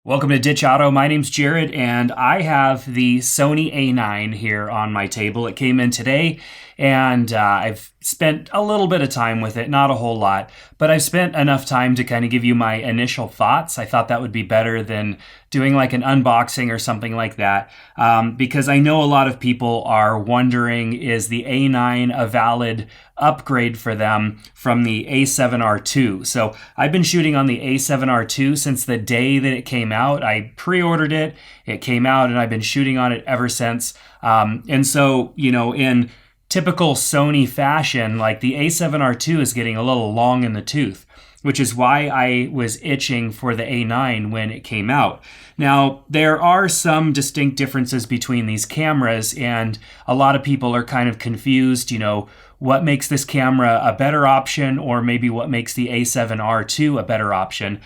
Welcome to Ditch Auto. My name's Jerad, and I have the Sony A9 here on my table. It came in today, and I've spent a little bit of time with it, not a whole lot, but I've spent enough time to kind of give you my initial thoughts. I thought that would be better than doing like an unboxing or something like that, because I know a lot of people are wondering, is the A9 a valid upgrade for them from the A7R2? So I've been shooting on the A7R2 since the day that it came out. I pre-ordered it, it came out, and I've been shooting on it ever since. And so, in typical Sony fashion, like the A7R2 is getting a little long in the tooth, which is why I was itching for the A9 when it came out. Now, there are some distinct differences between these cameras, and a lot of people are kind of confused, what makes this camera a better option, or maybe what makes the A7R2 a better option.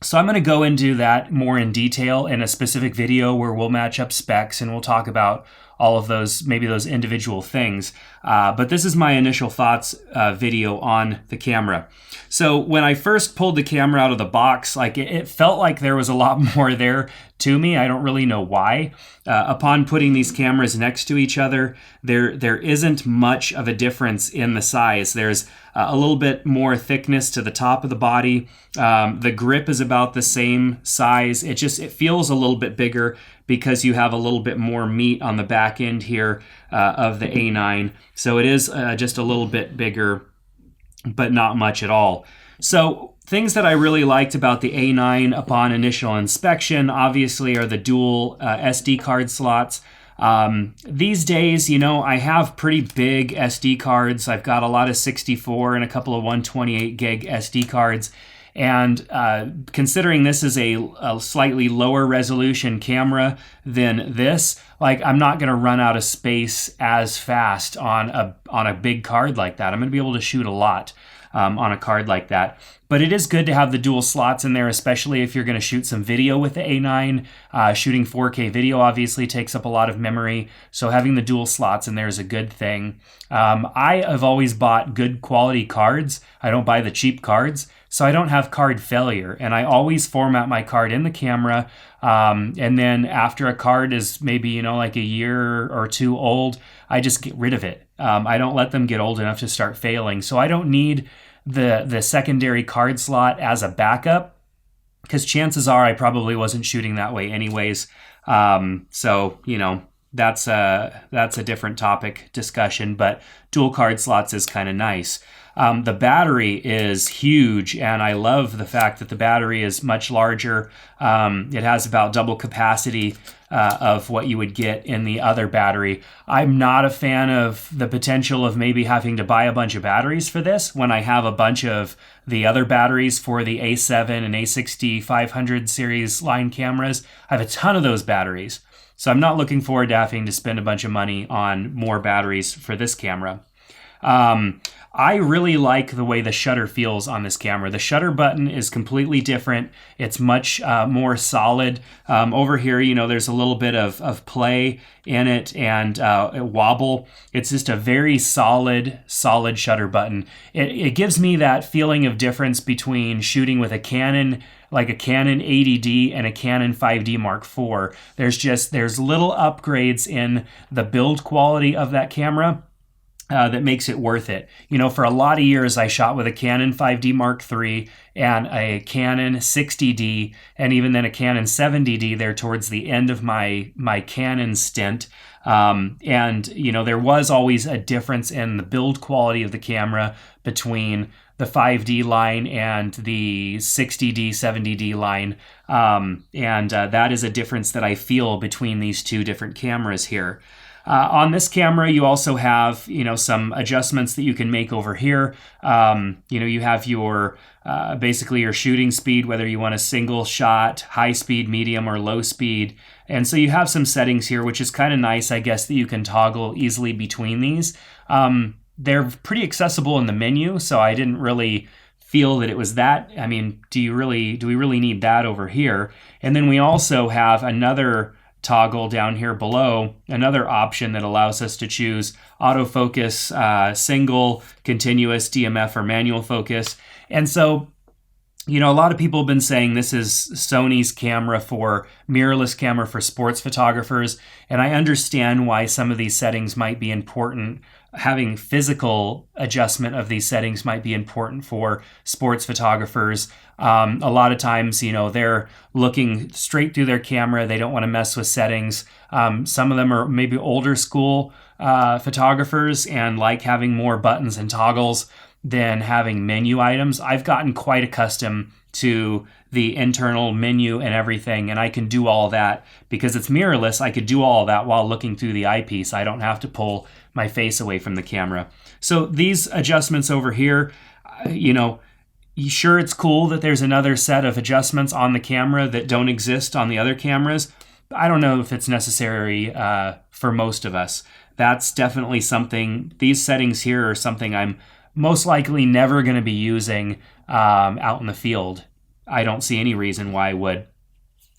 So I'm going to go into that more in detail in a specific video where we'll match up specs and we'll talk about all of those, maybe those individual things. But this is my initial thoughts video on the camera. So when I first pulled the camera out of the box, it felt like there was a lot more there to me. I don't really know why. Upon putting these cameras next to each other, there isn't much of a difference in the size. There's a little bit more thickness to the top of the body. The grip is about the same size. It feels a little bit bigger because you have a little bit more meat on the back end here of the A9. So it is just a little bit bigger, but not much at all. So things that I really liked about the A9 upon initial inspection, obviously, are the dual SD card slots. These days, I have pretty big SD cards. I've got a lot of 64 and a couple of 128 gig SD cards. And considering this is a slightly lower resolution camera than this, I'm not going to run out of space as fast on a big card like that. I'm going to be able to shoot a lot on a card like that. But it is good to have the dual slots in there, especially if you're going to shoot some video with the A9. Shooting 4K video obviously takes up a lot of memory, so having the dual slots in there is a good thing. I have always bought good quality cards. I don't buy the cheap cards, so I don't have card failure, and I always format my card in the camera, and then after a card is maybe, like a year or two old, I just get rid of it. I don't let them get old enough to start failing, so I don't need the secondary card slot as a backup, because chances are I probably wasn't shooting that way anyways. So that's a different topic discussion, but dual card slots is kind of nice. The battery is huge, and I love the fact that the battery is much larger. It has about double capacity of what you would get in the other battery. I'm not a fan of the potential of maybe having to buy a bunch of batteries for this when I have a bunch of the other batteries for the A7 and A60 500 series line cameras. I have a ton of those batteries. So I'm not looking forward to having to spend a bunch of money on more batteries for this camera. I really like the way the shutter feels on this camera. The shutter button is completely different. It's much more solid. Over here, there's a little bit of play in it and wobble. It's just a very solid shutter button. It gives me that feeling of difference between shooting with a Canon, like a Canon 80D and a Canon 5D Mark IV. There's little upgrades in the build quality of that camera that makes it worth it. For a lot of years, I shot with a Canon 5D Mark III and a Canon 60D, and even then a Canon 70D there towards the end of my Canon stint. And there was always a difference in the build quality of the camera between the 5D line and the 60D, 70D line. And that is a difference that I feel between these two different cameras here. On this camera, you also have, some adjustments that you can make over here. You have your, basically your shooting speed, whether you want a single shot, high speed, medium, or low speed. And so you have some settings here, which is kind of nice, I guess, that you can toggle easily between these. They're pretty accessible in the menu, so I didn't really feel that it was that. I mean, do we really need that over here? And then we also have another toggle down here below, another option that allows us to choose autofocus, single, continuous, DMF, or manual focus. And so A lot of people have been saying this is Sony's mirrorless camera for sports photographers, and I understand why some of these settings might be important. Having physical adjustment of these settings might be important for sports photographers. A lot of times, they're looking straight through their camera. They don't want to mess with settings. Some of them are maybe older school photographers and like having more buttons and toggles than having menu items. I've gotten quite accustomed to the internal menu and everything, and I can do all that because it's mirrorless. I could do all that while looking through the eyepiece. I don't have to pull my face away from the camera. So these adjustments over here, sure, it's cool that there's another set of adjustments on the camera that don't exist on the other cameras. I don't know if it's necessary for most of us. That's definitely something, these settings here are something I'm most likely never going to be using out in the field. I don't see any reason why I would.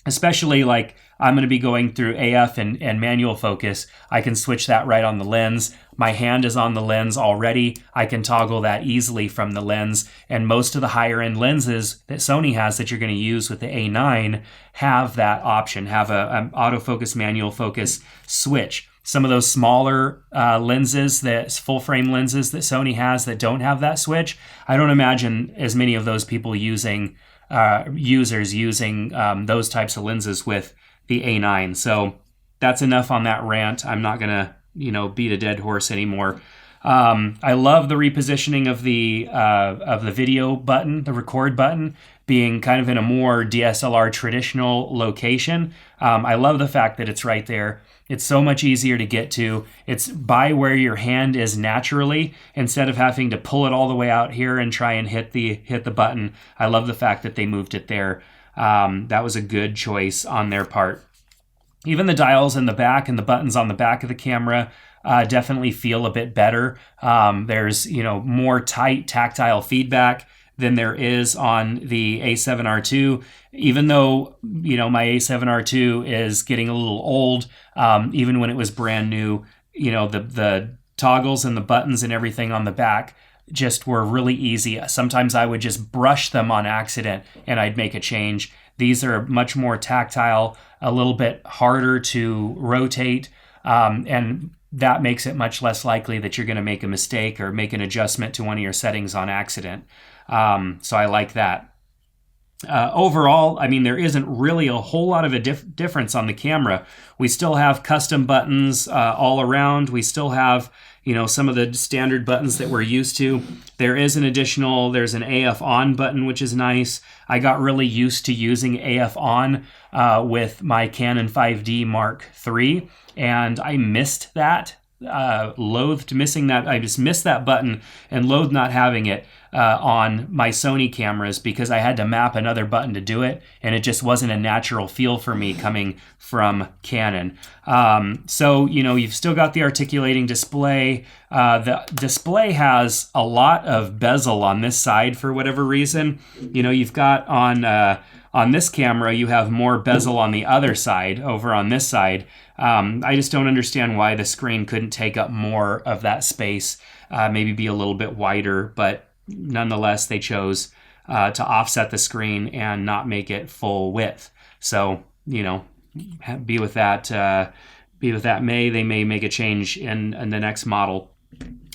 Especially like I'm going to be going through AF and manual focus. I can switch that right on the lens. My hand is on the lens already. I can toggle that easily from the lens. And most of the higher end lenses that Sony has that you're going to use with the A9 have that option, have an autofocus, manual focus switch. Some of those smaller lenses, that full frame lenses that Sony has that don't have that switch, I don't imagine as many of those people using those types of lenses with the A9. So that's enough on that rant. I'm not gonna beat a dead horse anymore. I love the repositioning of the video button, the record button, being kind of in a more DSLR traditional location. I love the fact that it's right there. It's so much easier to get to. It's by where your hand is naturally instead of having to pull it all the way out here and try and hit the button. I love the fact that they moved it there. That was a good choice on their part. Even the dials in the back and the buttons on the back of the camera definitely feel a bit better. There's more tight tactile feedback than there is on the A7R2. Even though my A7R2 is getting a little old, even when it was brand new, the toggles and the buttons and everything on the back just were really easy. Sometimes I would just brush them on accident and I'd make a change. These are much more tactile, a little bit harder to rotate, and that makes it much less likely that you're going to make a mistake or make an adjustment to one of your settings on accident. So I like that. Overall, there isn't really a whole lot of a difference on the camera. We still have custom buttons all around. We still have, some of the standard buttons that we're used to. There's an AF on button, which is nice. I got really used to using AF on with my Canon 5D Mark III, and I missed that. Loathed missing that. I just missed that button and loathed not having it on my Sony cameras because I had to map another button to do it, and it just wasn't a natural feel for me coming from Canon. So you've still got the articulating display. The display has a lot of bezel on this side for whatever reason. You've got on this camera, you have more bezel on the other side, over on this side. I just don't understand why the screen couldn't take up more of that space, maybe be a little bit wider, but nonetheless, they chose to offset the screen and not make it full width. So, be with that they may make a change in the next model.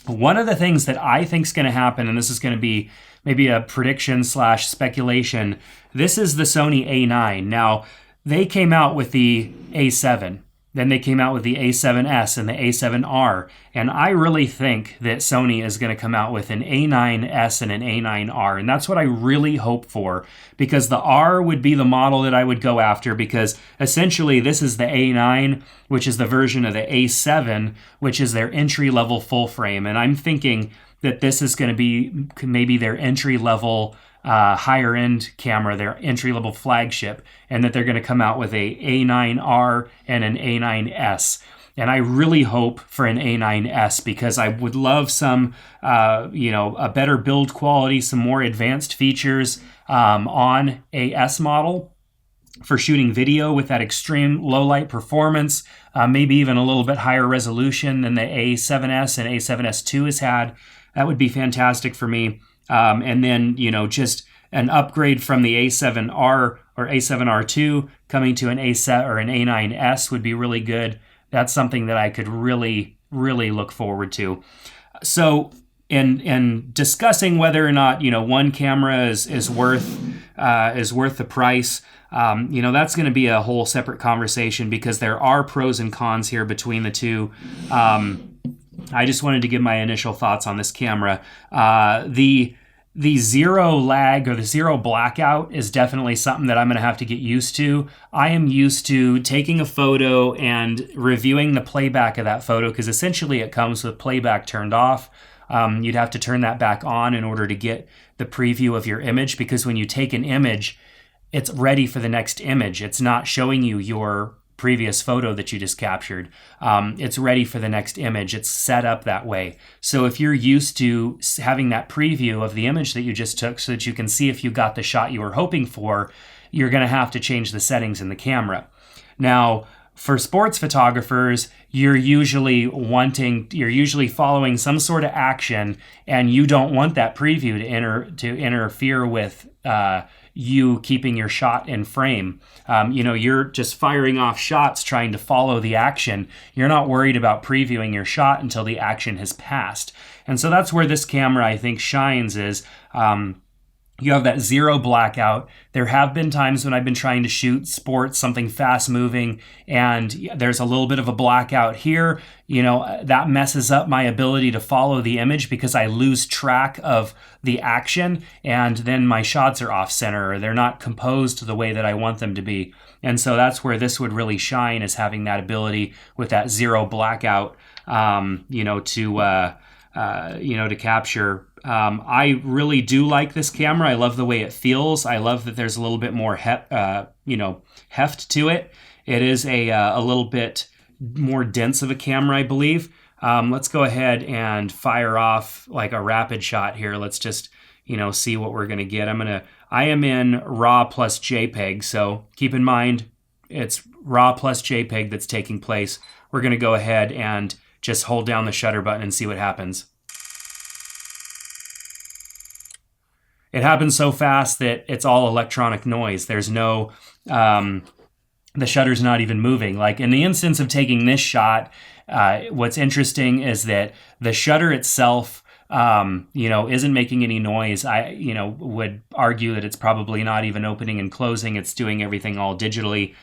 One of the things that I think is going to happen, and this is going to be maybe a prediction / speculation, this is the Sony A9. Now, they came out with the A7. Then they came out with the A7S and the A7R. And I really think that Sony is going to come out with an A9S and an A9R. And that's what I really hope for, because the R would be the model that I would go after, because essentially this is the A9, which is the version of the A7, which is their entry-level full frame. And I'm thinking that this is going to be maybe their entry-level higher end camera, their entry-level flagship, and that they're going to come out with a A9R and an A9S. And I really hope for an A9S because I would love some, a better build quality, some more advanced features on a S model for shooting video with that extreme low light performance, maybe even a little bit higher resolution than the A7S and A7S II has had. That would be fantastic for me. And then, just an upgrade from the A7R or A7R2 coming to an A7 or an A9S would be really good. That's something that I could really, really look forward to. So in discussing whether or not, one camera is worth the price, that's going to be a whole separate conversation because there are pros and cons here between the two. I just wanted to give my initial thoughts on this camera. The zero lag or the zero blackout is definitely something that I'm going to have to get used to. I am used to taking a photo and reviewing the playback of that photo because essentially it comes with playback turned off. You'd have to turn that back on in order to get the preview of your image because when you take an image, it's ready for the next image. It's not showing you your previous photo that you just captured. It's ready for the next image. It's set up that way. So if you're used to having that preview of the image that you just took so that you can see if you got the shot you were hoping for, you're going to have to change the settings in the camera. Now, for sports photographers, you're usually following some sort of action, and you don't want that preview to interfere with you keeping your shot in frame. You're just firing off shots trying to follow the action. You're not worried about previewing your shot until the action has passed. And so that's where this camera, I think, shines is you have that zero blackout. There have been times when I've been trying to shoot sports, something fast moving, and there's a little bit of a blackout here. That messes up my ability to follow the image because I lose track of the action, and then my shots are off center or they're not composed the way that I want them to be. And so that's where this would really shine, is having that ability with that zero blackout, to capture. I really do like this camera. I love the way it feels. I love that there's a little bit more heft to it. It is a little bit more dense of a camera, I believe. Let's go ahead and fire off like a rapid shot here. Let's just, see what we're going to get. I am in RAW plus JPEG, so keep in mind it's RAW plus JPEG that's taking place. We're going to go ahead and just hold down the shutter button and see what happens. It happens so fast that it's all electronic noise. There's no, the shutter's not even moving. Like in the instance of taking this shot, what's interesting is that the shutter itself, isn't making any noise. I, would argue that it's probably not even opening and closing. It's doing everything all digitally.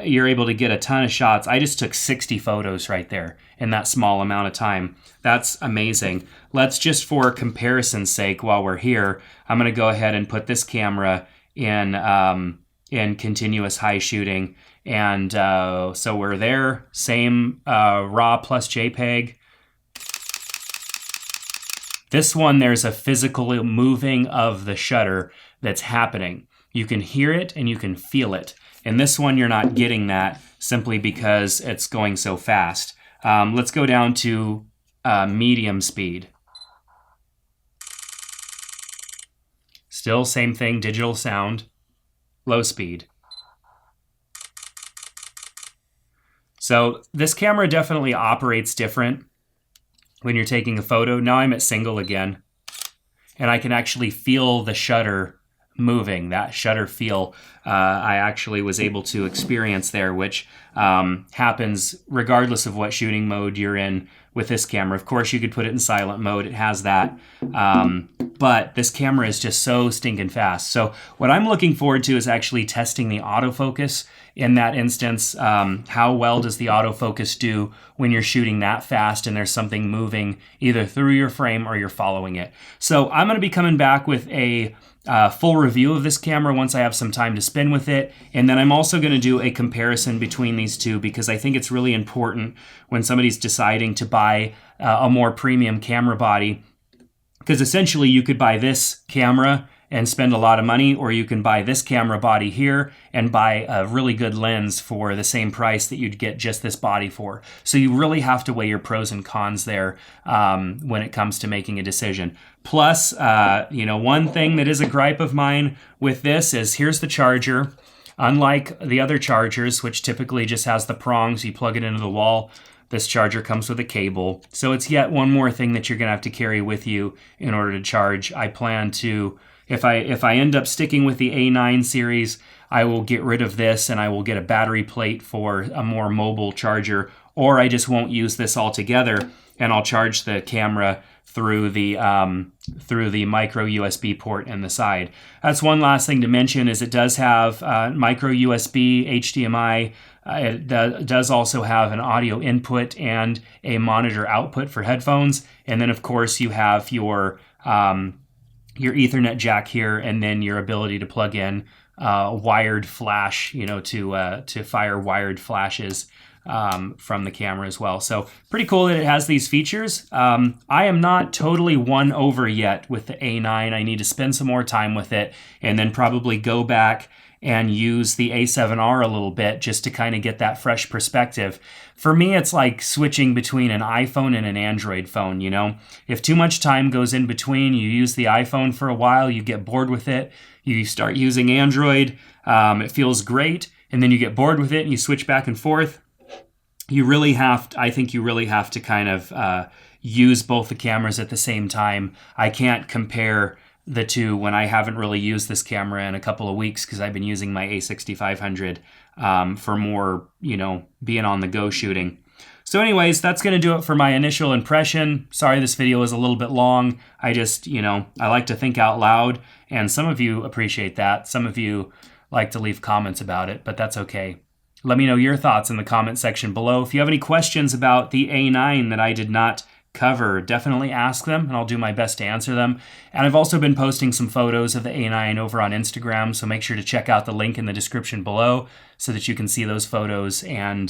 You're able to get a ton of shots. I just took 60 photos right there in that small amount of time. That's amazing. Let's just, for comparison's sake, while we're here, I'm going to go ahead and put this camera in continuous high shooting. And so we're there, same RAW plus JPEG. This one, there's a physical moving of the shutter that's happening. You can hear it and you can feel it. In this one, you're not getting that simply because it's going so fast. Let's go down to medium speed. Still same thing, digital sound, low speed. So this camera definitely operates different when you're taking a photo. Now I'm at single again, and I can actually feel the shutter moving, that shutter feel. I actually was able to experience there, which happens regardless of what shooting mode you're in with this camera. Of course, you could put it in silent mode. It has that. But this camera is just so stinking fast. So what I'm looking forward to is actually testing the autofocus in that instance. How well does the autofocus do when you're shooting that fast and there's something moving either through your frame or you're following it? So I'm going to be coming back with a full review of this camera once I have some time to spend with it. And then I'm also going to do a comparison between these two because I think it's really important when somebody's deciding to buy a more premium camera body. Because essentially you could buy this camera and spend a lot of money, or you can buy this camera body here and buy a really good lens for the same price that you'd get just this body for. So you really have to weigh your pros and cons there when it comes to making a decision. Plus, one thing that is a gripe of mine with this is here's the charger. Unlike the other chargers, which typically just has the prongs, you plug it into the wall. This charger comes with a cable. So it's yet one more thing that you're going to have to carry with you in order to charge. I plan to, if I end up sticking with the A9 series, I will get rid of this and I will get a battery plate for a more mobile charger, or I just won't use this altogether and I'll charge the camera through the micro USB port in the side. That's one last thing to mention is it does have micro USB, HDMI. It does also have an audio input and a monitor output for headphones. And then of course you have your Ethernet jack here, and then your ability to plug in wired flash, to fire wired flashes from the camera as well. So pretty cool that it has these features. I am not totally won over yet with the A9. I need to spend some more time with it and then probably go back and use the A7R a little bit just to kind of get that fresh perspective. For me, it's like switching between an iPhone and an Android phone, If too much time goes in between, you use the iPhone for a while, you get bored with it, you start using Android, it feels great, and then you get bored with it and you switch back and forth. I think you really have to kind of use both the cameras at the same time. I can't compare the two when I haven't really used this camera in a couple of weeks because I've been using my A6500 for more, being on the go shooting. So anyways, that's going to do it for my initial impression. Sorry this video is a little bit long. I just, I like to think out loud, and some of you appreciate that. Some of you like to leave comments about it, but that's okay. Let me know your thoughts in the comment section below. If you have any questions about the A9 that I did not cover, definitely ask them and I'll do my best to answer them. And I've also been posting some photos of the A9 over on Instagram, so make sure to check out the link in the description below so that you can see those photos. And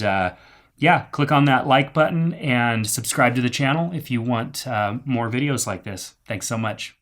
click on that like button and subscribe to the channel if you want more videos like this. Thanks so much.